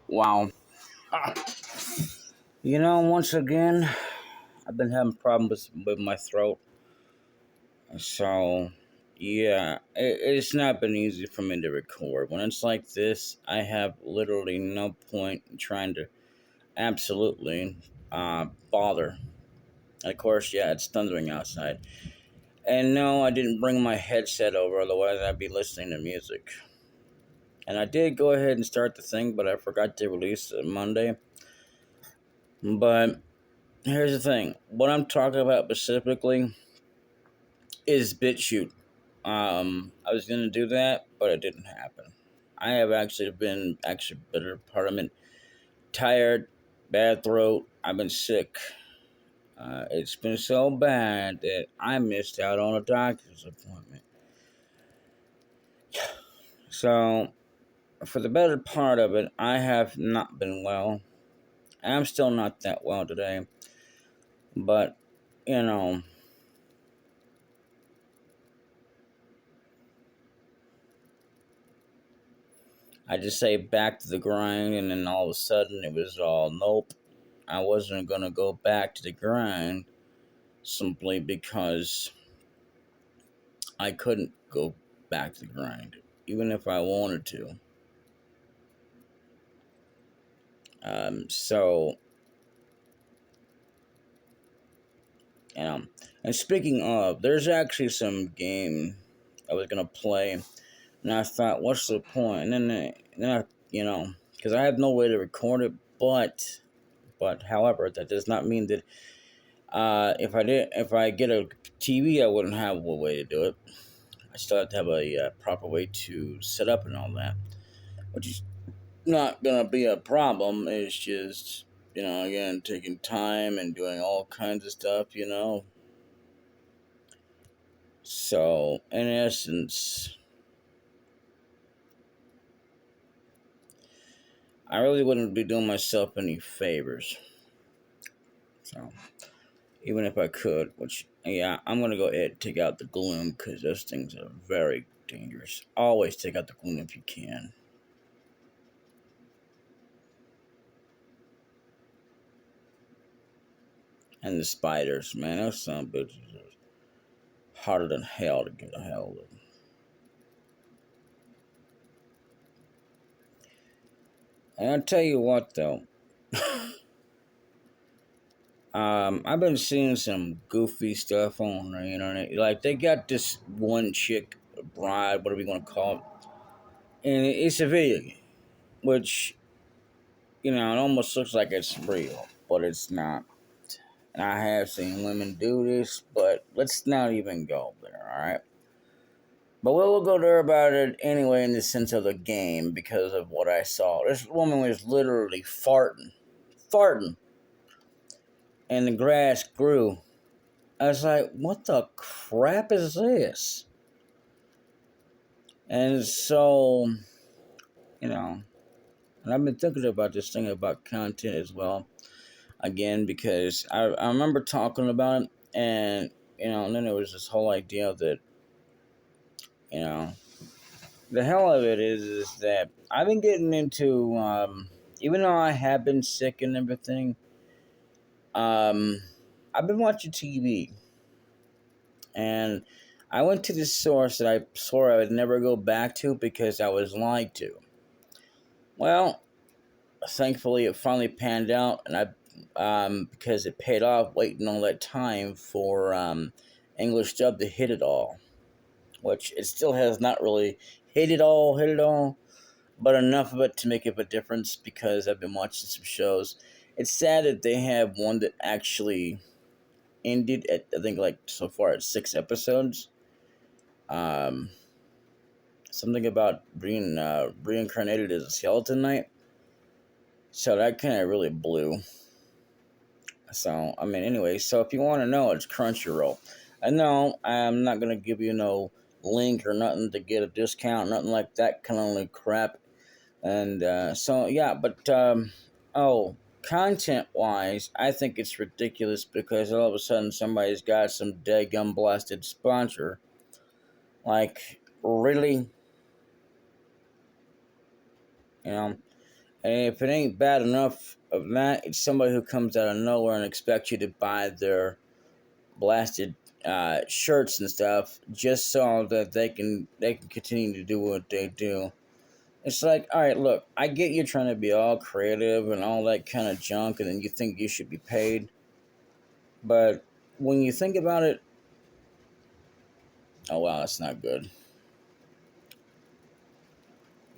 Wow. Once again, I've been having problems with my throat. So, yeah, it's not been easy for me to record. When it's like this, I have literally no point in trying to absolutely bother. And of course, yeah, it's thundering outside. And no, I didn't bring my headset over, otherwise, I'd be listening to music. And I did go ahead and start the thing, but I forgot to release it Monday. But here's the thing, what I'm talking about specifically is BitChute. I was gonna do that, but it didn't happen. I have actually been better part of it, tired, bad throat. I've been sick. It's been so bad that I missed out on a doctor's appointment. So for the better part of it, I have not been well. I'm still not that well today, but you know, I just say back to the grind, and then all of a sudden it was all nope. I wasn't gonna go back to the grind simply because I couldn't go back to the grind, even if I wanted to. So, you know, and speaking of, there's actually some game I was gonna play, and I thought, what's the point? And then because I have no way to record it, but however, that does not mean that if I get a TV, I wouldn't have a way to do it. I still have to have a proper way to set up and all that, which is not gonna be a problem. It's just again taking time and doing all kinds of stuff. So in essence, I really wouldn't be doing myself any favors. So even if I could, which yeah, I'm gonna go ahead and take out the gloom because those things are very dangerous. Always take out the gloom if you can. And the spiders, man, those some bitches are harder than hell to get a hold of. And I'll tell you what, though, I've been seeing some goofy stuff on the internet. Like they got this one chick, bride, whatever you want to call it, and it's a video game, which it almost looks like it's real, but it's not. And I have seen women do this, but let's not even go there, all right? But we'll go there about it anyway in the sense of the game because of what I saw. This woman was literally farting, and the grass grew. I was like, what the crap is this? And so, you know, and I've been thinking about this thing about content as well, again, because I remember talking about it, and then there was this whole idea that, you know, the hell of it is that I've been getting into, even though I have been sick and everything, um, I've been watching TV, and I went to this source that I swore I would never go back to because I was lied to. Well, thankfully it finally panned out, and because it paid off waiting all that time for English dub to hit it all, which it still has not really hit it all, but enough of it to make a difference because I've been watching some shows. It's sad that they have one that actually ended at, I think, like so far at 6 episodes. Um, Something about being reincarnated as a skeleton knight. So that kind of really blew. So, I mean, anyway, so if you want to know, it's Crunchyroll. I know I'm not going to give you no link or nothing to get a discount, nothing like that kind of crap. And so, yeah, but, content wise, I think it's ridiculous because all of a sudden somebody's got some daggum blasted sponsor. Like, really? You know? And if it ain't bad enough of that, it's somebody who comes out of nowhere and expects you to buy their blasted shirts and stuff just so that they can continue to do what they do. It's like, all right, look, I get you trying to be all creative and all that kind of junk, and then you think you should be paid. But when you think about it, oh wow, that's not good.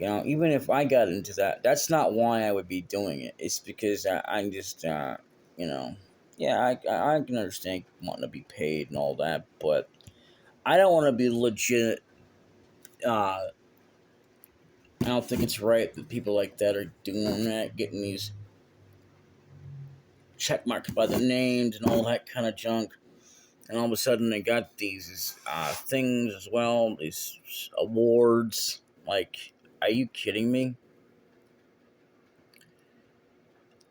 Even if I got into that, that's not why I would be doing it. It's because I'm just, you know, yeah, I can understand wanting to be paid and all that, but I don't want to be legit. Uh, I don't think it's right that people like that are doing that, getting these check marks by the names and all that kind of junk. And all of a sudden, they got these things as well, these awards. Like, are you kidding me?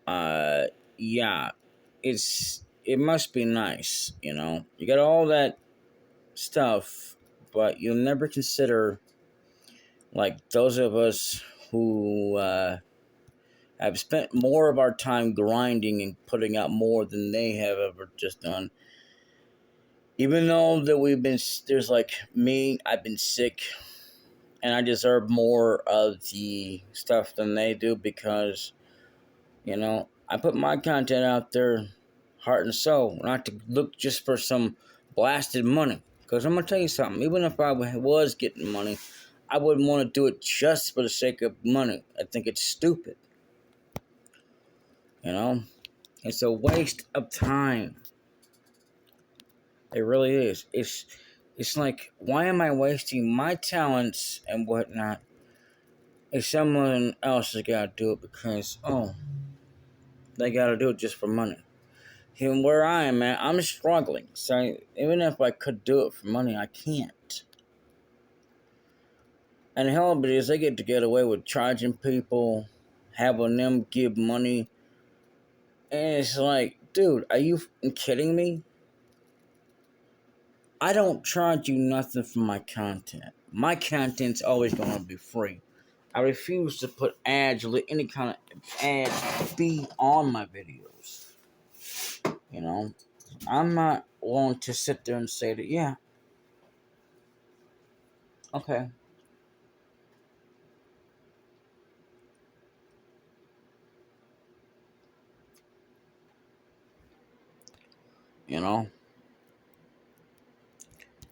Uh, yeah, it must be nice, You got all that stuff, but you'll never consider like those of us who have spent more of our time grinding and putting out more than they have ever just done. Even though that there's like me, I've been sick, and I deserve more of the stuff than they do because I put my content out there, heart and soul, not to look just for some blasted money. Because I'm gonna tell you something. Even if I was getting money, I wouldn't want to do it just for the sake of money. I think it's stupid. You know, it's a waste of time. It really is. It's like, why am I wasting my talents and whatnot if someone else has got to do it because they got to do it just for money? Even where I am at, I'm struggling. So even if I could do it for money, I can't. And hell, but is they get to get away with charging people, having them give money, and it's like, dude, are you kidding me? I don't charge you nothing for my content. My content's always going to be free. I refuse to put ads or let any kind of ads be on my videos. You know, I'm not willing to sit there and say that, yeah, okay. You know,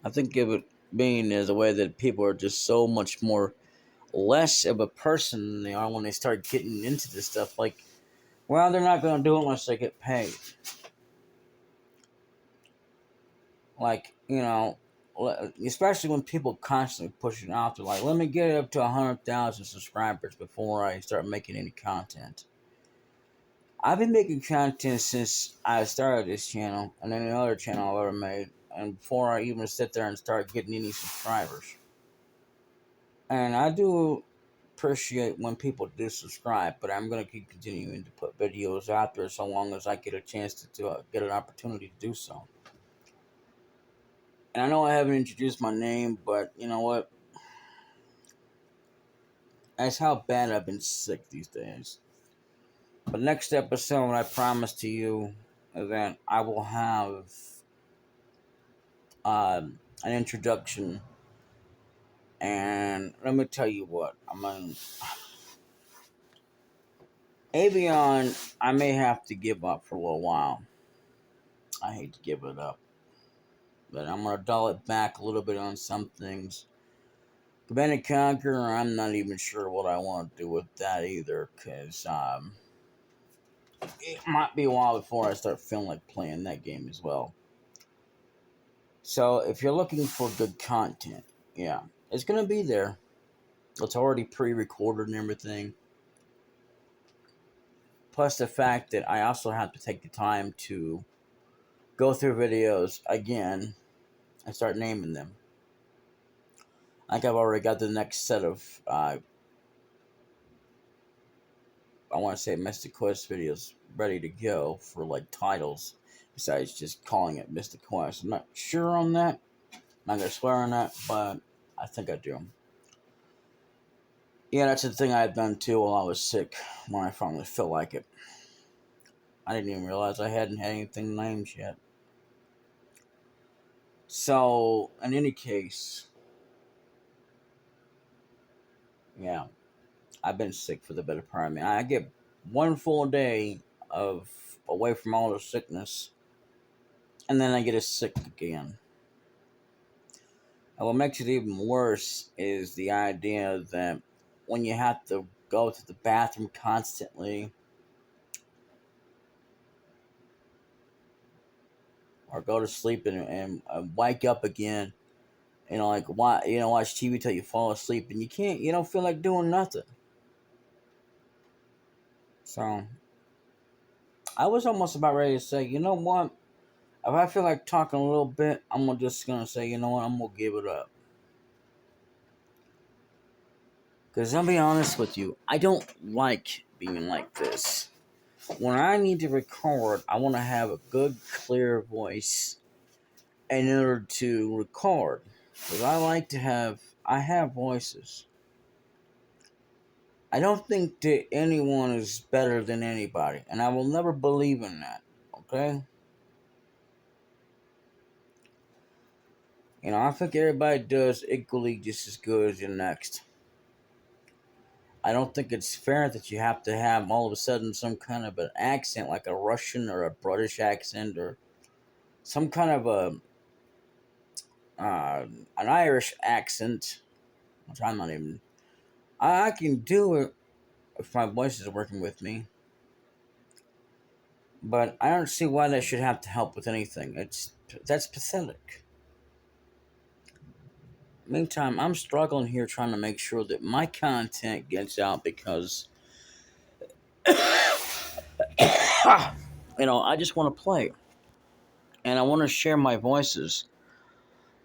I think of it being as a way that people are just so much more less of a person than they are when they start getting into this stuff. Like, well, they're not going to do it unless they get paid. Like, especially when people constantly push it out there, like, let me get it up to 100,000 subscribers before I start making any content. I've been making content since I started this channel and any other channel I've ever made, and before I even sit there and start getting any subscribers. And I do appreciate when people do subscribe, but I'm going to keep continuing to put videos out there so long as I get a chance to get an opportunity to do so. And I know I haven't introduced my name, but you know what? That's how bad I've been sick these days. But next episode, I promise to you that I will have an introduction. And let me tell you what, I mean, Avion, I may have to give up for a little while. I hate to give it up, but I'm gonna dial it back a little bit on some things. Command and Conquer, I'm not even sure what I want to do with that either, because it might be a while before I start feeling like playing that game as well. So if you're looking for good content, yeah, it's gonna be there. It's already pre-recorded and everything. Plus the fact that I also have to take the time to go through videos again and start naming them. Like I've already got the next set of I want to say Mystic Quest videos ready to go for like titles. Besides just calling it Mystic Quest, I'm not sure on that. I'm not gonna swear on that, but I think I do. Yeah, that's the thing I had done too while I was sick. When I finally felt like it, I didn't even realize I hadn't had anything named yet. So, in any case, yeah, I've been sick for the better part of me. I get one full day of away from all the sickness, and then I get sick again. And what makes it even worse is the idea that when you have to go to the bathroom constantly or go to sleep and wake up again, like why watch TV till you fall asleep and you don't feel like doing nothing. So I was almost about ready to say, you know what? If I feel like talking a little bit, just gonna say, you know what? I'm gonna give it up. Because I'll be honest with you, I don't like being like this. When I need to record, I want to have a good, clear voice in order to record. Because I have voices. I don't think that anyone is better than anybody, and I will never believe in that. Okay? I think everybody does equally just as good as the next. I don't think it's fair that you have to have all of a sudden some kind of an accent, like a Russian or a British accent, or some kind of an Irish accent, which I'm not even. I can do it if my voice is working with me, but I don't see why that should have to help with anything. That's pathetic. Meantime, I'm struggling here trying to make sure that my content gets out because I just want to play and I want to share my voices.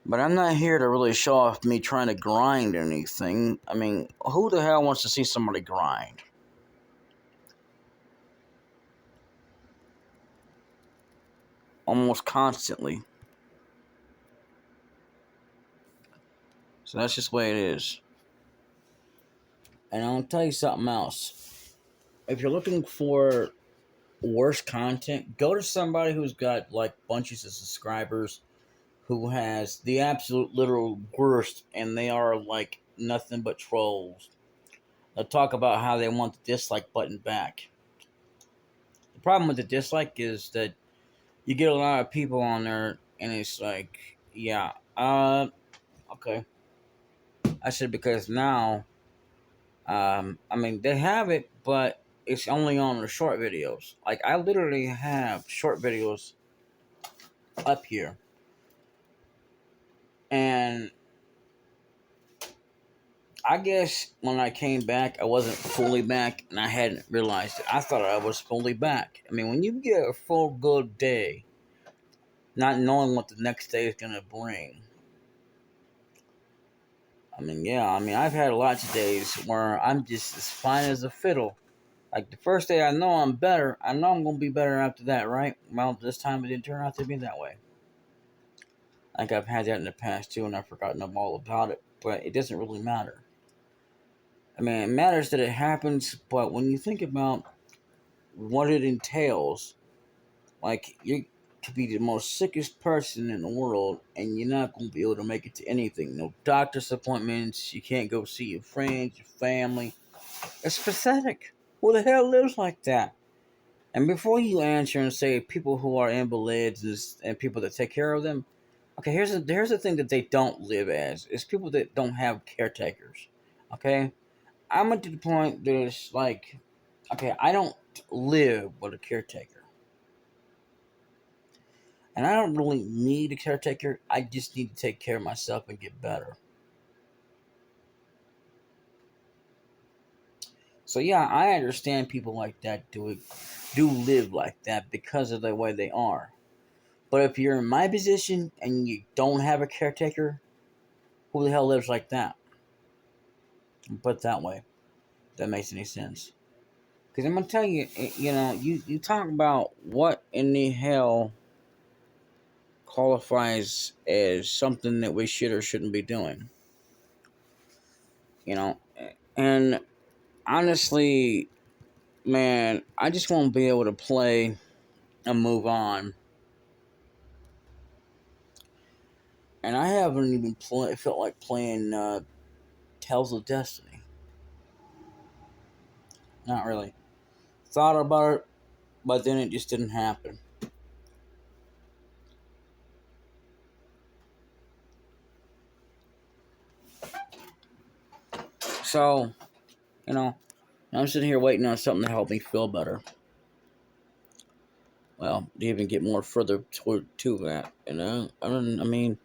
But I'm not here to really show off me trying to grind anything. I mean, who the hell wants to see somebody grind? Almost constantly. So that's just the way it is. And I'll tell you something else. If you're looking for worse content, go to somebody who's got like bunches of subscribers who has the absolute literal worst, and they are like nothing but trolls. They'll talk about how they want the dislike button back. The problem with the dislike is that you get a lot of people on there, and it's like, yeah, okay. I said because now, I mean, they have it, but it's only on the short videos. Like, I literally have short videos up here, and I guess when I came back, I wasn't fully back, and I hadn't realized it. I thought I was fully back. I mean, when you get a full good day, not knowing what the next day is gonna bring. I mean, yeah, I mean, I've had lots of days where I'm just as fine as a fiddle. Like the first day I know I'm better, I know I'm gonna be better after that, right? Well, this time it didn't turn out to be that way. Like I've had that in the past too, and I've forgotten all about it. But it doesn't really matter. I mean, it matters that it happens, but when you think about what it entails, like you could be the most sickest person in the world, and you're not gonna be able to make it to anything. No doctor's appointments. You can't go see your friends, your family. It's pathetic. Who the hell lives like that? And before you answer and say people who are invalids and people that take care of them, okay, here's the thing that they don't live as. It's people that don't have caretakers. Okay? I'm at the point that it's like, okay, I don't live with a caretaker. And I don't really need a caretaker. I just need to take care of myself and get better. So yeah, I understand people like that do live like that because of the way they are. But if you're in my position and you don't have a caretaker, who the hell lives like that? Put it that way. If that makes any sense. Because I'm gonna tell you, you talk about what in the hell qualifies as something that we should or shouldn't be doing. You know, And honestly, man, I just won't be able to play and move on. And I haven't even felt like playing Tales of Destiny. Not really. Thought about it, but then it just didn't happen. So, you know, I'm sitting here waiting on something to help me feel better. Well, to even get more further to that, I mean,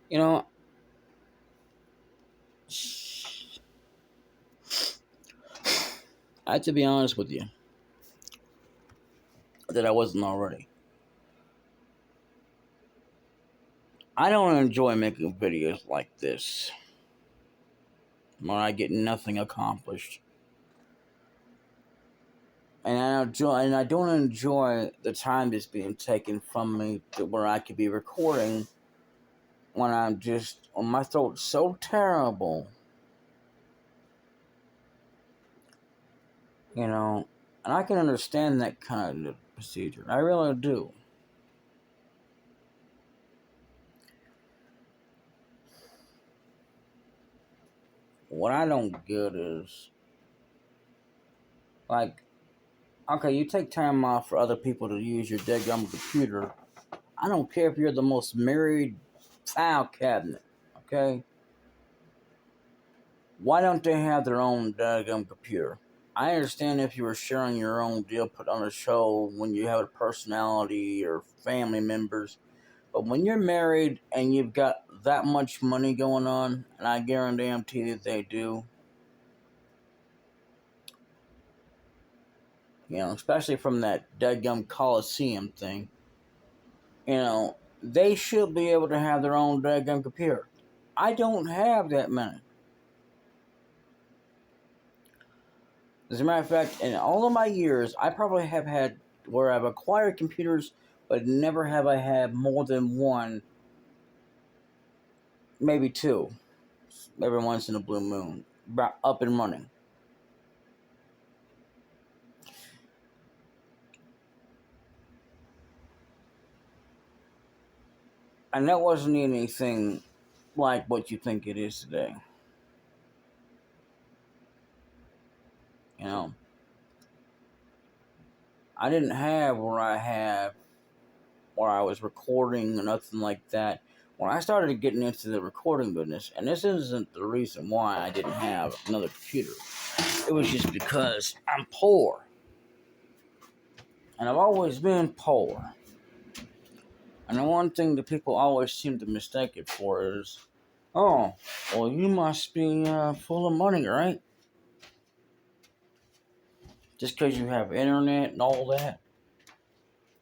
you know, I have to be honest with you that I wasn't already. I don't enjoy making videos like this when I get nothing accomplished. And I don't enjoy the time that's being taken from me to where I could be recording when I'm just when my throat's so terrible, you know. And I can understand that kind of procedure. I really do. What I don't get is like, okay, you take time off for other people to use your dead gum computer. I don't care if you're the most married file cabinet, okay? Why don't they have their own daggum computer? I understand if you were sharing your own deal put on a show when you have a personality or family members, but when you're married and you've got that much money going on, and I guarantee that they do, especially from that daggum Coliseum thing, they should be able to have their own daggum computer. I don't have that many. As a matter of fact, in all of my years, I probably have had where I've acquired computers, but never have I had more than one, maybe two, every once in a blue moon, up and running. And that wasn't anything like what you think it is today. You know, I didn't have where I was recording or nothing like that. When I started getting into the recording business, and this isn't the reason why I didn't have another computer, it was just because I'm poor. And I've always been poor. And the one thing that people always seem to mistake it for is, oh, well, you must be full of money, right? Just because you have internet and all that.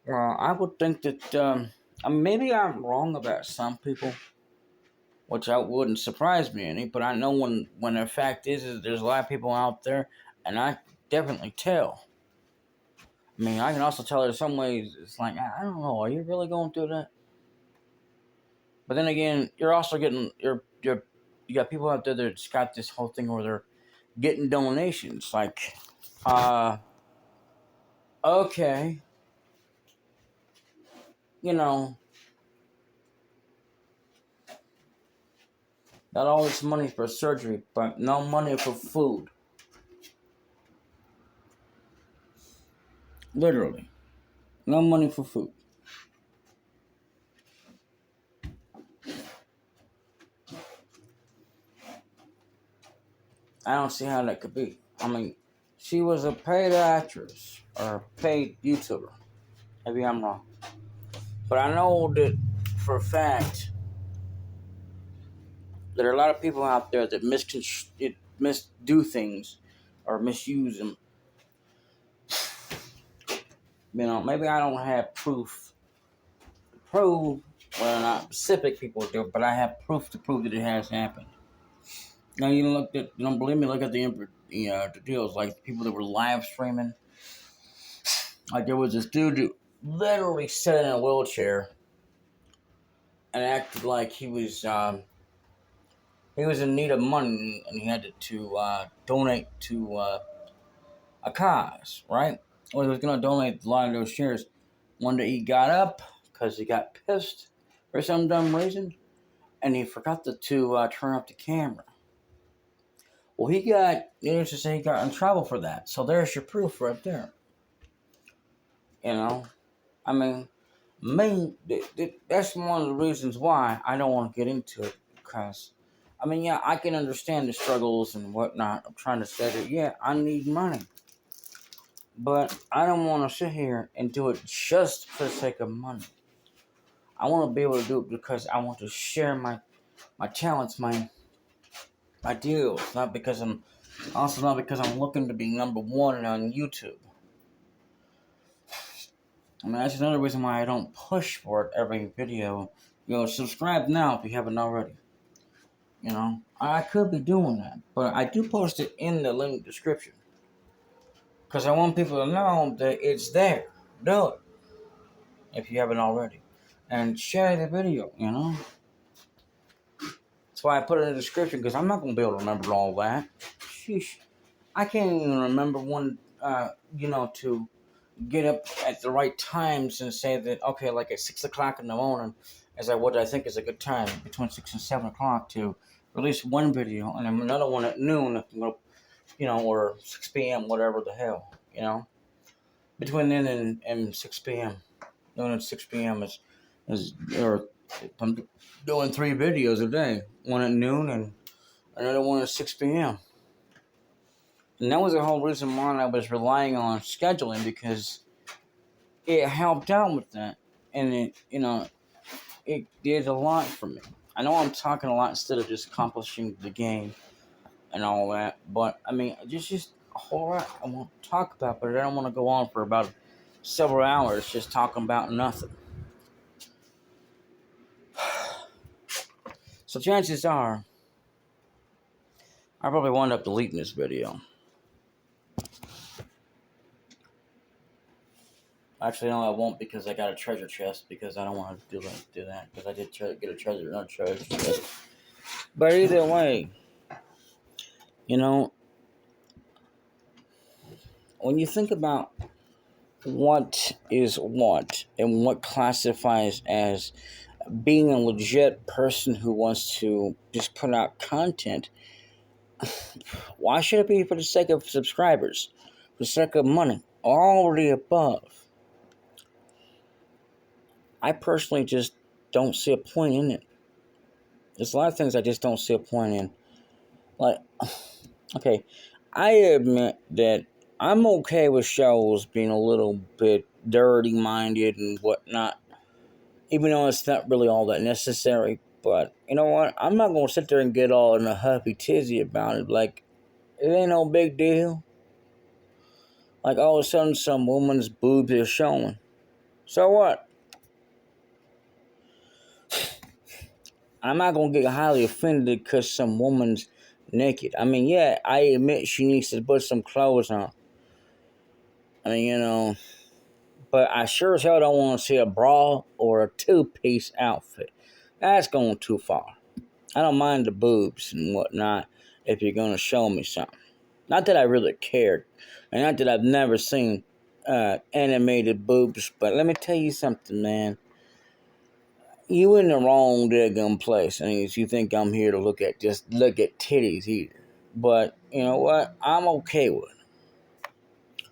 Well, I would think that maybe I'm wrong about some people, which I wouldn't surprise me any. But I know when the fact is there's a lot of people out there, and I definitely tell. I mean, I can also tell in some ways it's like I don't know. Are you really going through that? But then again, you're also getting you got people out there that's got this whole thing where they're getting donations. Like, uh, okay, you know, got all this money for surgery, but no money for food. Literally, no money for food. I don't see how that could be. I mean, she was a paid actress or a paid YouTuber. Maybe I'm wrong, but I know that for a fact there are a lot of people out there that misdo things or misuse them. Maybe I don't have proof to prove whether or not specific people do, but I have proof to prove that it has happened. Now you don't believe me? Look at the deals like people that were live streaming. Like there was this dude who literally sat in a wheelchair and acted like he was he was in need of money and he had to donate to a cause, right? Well, he was going to donate a lot of those shares. One day he got up because he got pissed for some dumb reason, and he forgot to turn off the camera. Well, needless to say, he got in trouble for that. So there's your proof right there. You know, I mean, that's one of the reasons why I don't want to get into it. Because, I mean, yeah, I can understand the struggles and whatnot. I'm trying to say that, yeah, I need money. But I don't want to sit here and do it just for the sake of money. I want to be able to do it because I want to share my talents, my deals, not because I'm looking to be number one on YouTube. I mean, that's another reason why I don't push for it every video. Subscribe now if you haven't already. I could be doing that, but I do post it in the link description because I want people to know that it's there. Do it if you haven't already, and share the video. That's why I put it in the description because I'm not gonna be able to remember all that. Sheesh, I can't even remember one. To get up at the right times and say that, okay, like at 6 o'clock in the morning what I think is a good time, between 6 and 7 o'clock, to release one video, and then another one at noon, or 6 p.m., whatever the hell, between then and 6 p.m. Noon and 6 p.m. or I'm doing 3 videos a day, one at noon and another one at 6 p.m. And that was the whole reason why I was relying on scheduling, because it helped out with that, and it did a lot for me. I know I'm talking a lot instead of just accomplishing the game and all that, but I mean, just a whole lot I want to talk about, but I don't want to go on for about several hours just talking about nothing. So chances are, I probably wind up deleting this video. Actually, no, I won't, because I got a treasure chest, because I don't want to do that, because I did get a treasure chest. But either way, when you think about what is what and what classifies as being a legit person who wants to just put out content, why should it be for the sake of subscribers, for the sake of money, all of the above? I personally just don't see a point in it. There's a lot of things I just don't see a point in. Like, okay, I admit that I'm okay with shows being a little bit dirty-minded and whatnot, even though it's not really all that necessary. But you know what? I'm not going to sit there and get all in a huffy-tizzy about it. Like, it ain't no big deal. Like, all of a sudden some woman's boobs are showing. So what? I'm not going to get highly offended because some woman's naked. I mean, yeah, I admit she needs to put some clothes on. I mean, but I sure as hell don't want to see a bra or a two-piece outfit. That's going too far. I don't mind the boobs and whatnot if you're going to show me something. Not that I really care, and not that I've never seen animated boobs, but let me tell you something, man. You in the wrong daggum place. I mean, if you think I'm here to look at titties either. But you know what? I'm okay with it.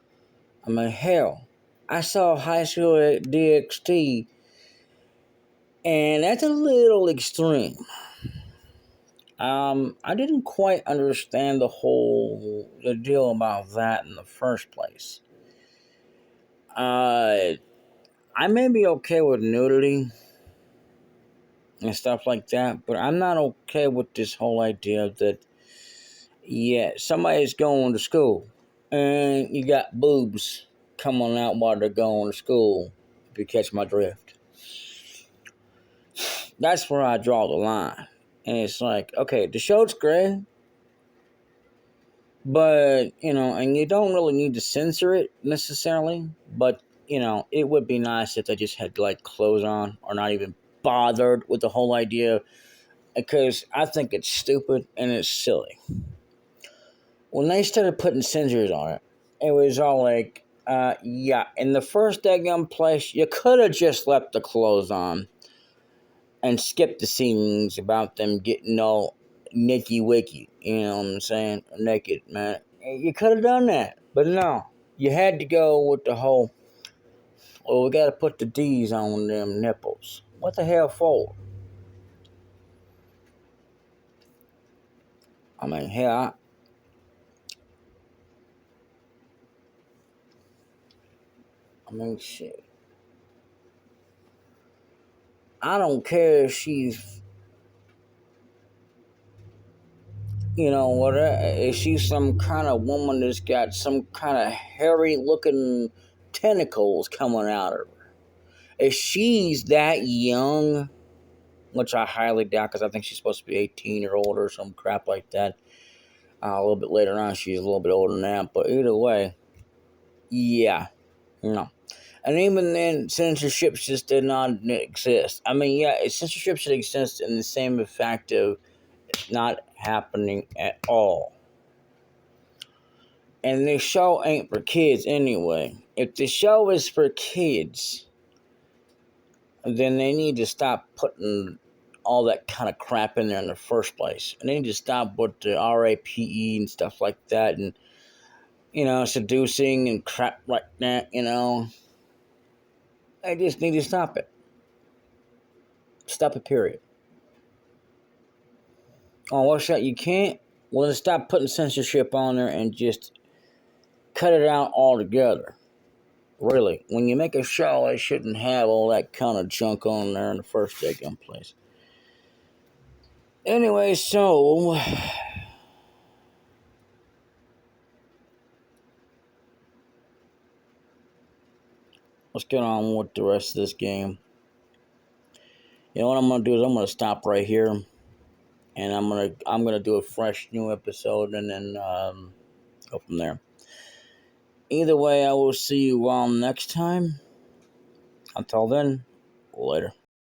I mean, hell, I saw High School DxD, and that's a little extreme. I didn't quite understand the deal about that in the first place. I may be okay with nudity and stuff like that, but I'm not okay with this whole idea that, yeah, somebody's going to school and you got boobs coming out while they're going to school, if you catch my drift. That's where I draw the line. And it's like, okay, the show's great, but, and you don't really need to censor it necessarily, but, it would be nice if they just had, like, clothes on, or not even bothered with the whole idea because I think it's stupid and it's silly. When they started putting sensors on it, it was all like, yeah, in the first daggum place, you could have just left the clothes on and skipped the scenes about them getting all nicky wicky. You know what I'm saying? Naked, man. You could have done that, but no. You had to go with the whole, well, we got to put the D's on them nipples. What the hell for? I mean, hell, I mean, shit. I don't care if she's, if she's some kind of woman that's got some kind of hairy looking tentacles coming out of her. If she's that young, which I highly doubt because I think she's supposed to be 18 or older or some crap like that. A little bit later on, she's a little bit older than that. But either way, yeah, no. And even then, censorship just did not exist. I mean, yeah, censorship should exist in the same effect of not happening at all. And this show ain't for kids anyway. If the show is for kids, then they need to stop putting all that kind of crap in there in the first place. And they need to stop with the RAPE and stuff like that and, seducing and crap like that. They just need to stop it. Stop it, period. Oh, what's that? You can't? Well, then stop putting censorship on there and just cut it out altogether. Really. When you make a show, it shouldn't have all that kind of junk on there in the first daggone place. Anyway, so let's get on with the rest of this game. You know what I'm gonna do is I'm gonna stop right here, and I'm gonna do a fresh new episode, and then go from there. Either way, I will see you all next time. Until then, later.